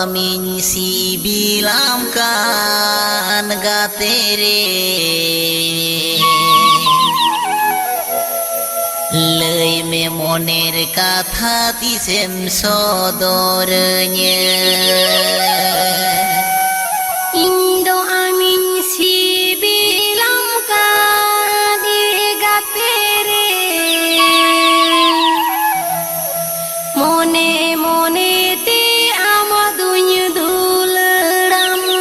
Amin si bilang kan gatere Lei me moner katha tisem sodornya Indo amin si bilang kan gatere Mone mone te amadunya duleramkan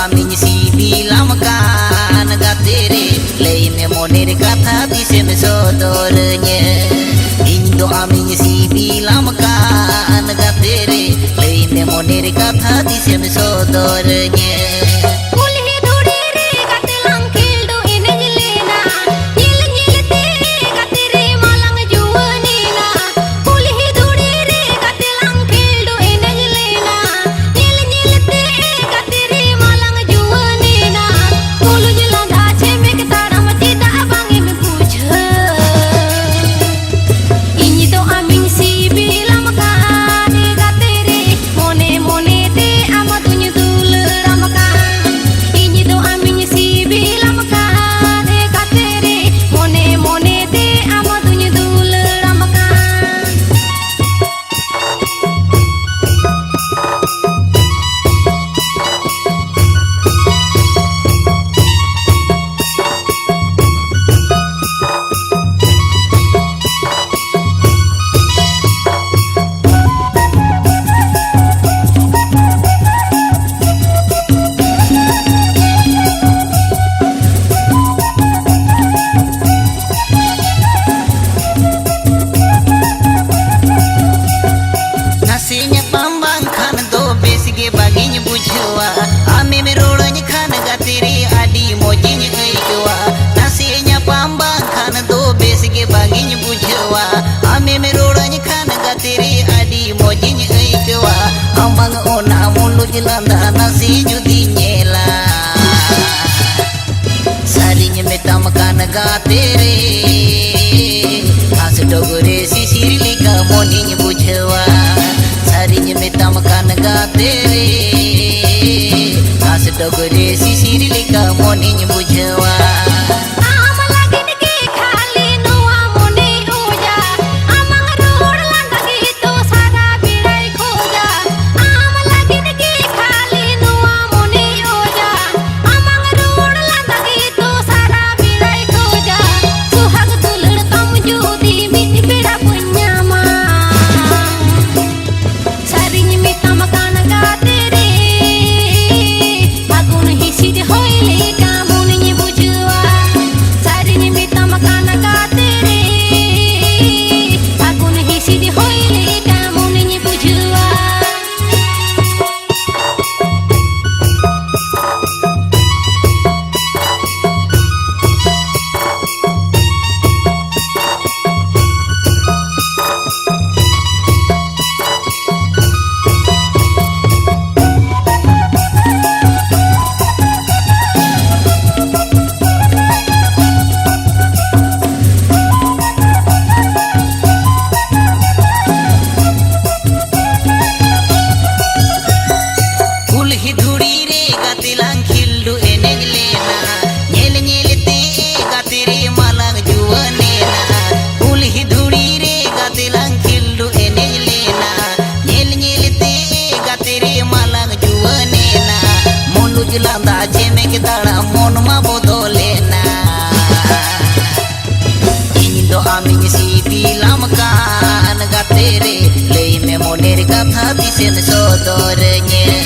Amin si bilang kan gatere Lei me moner kata tisem sodornya Indo amin si bilang kan gatere Lei me moner kata tisem sodornya Ame merolanya kan gatiri adi mojinya eikwa Nasinya pambang kan do besige baginya bujawa Ame merolanya kan gatiri adi mojinya eikwa Ambang ona mulu jelanda nasi judi nyela Sarinya metam kan gatiri Asdogore sisir lika moninya bujawa Sarinya metam kan gatiri Dogore sisir lika moninya bujawa Amang katha tisem sodornya.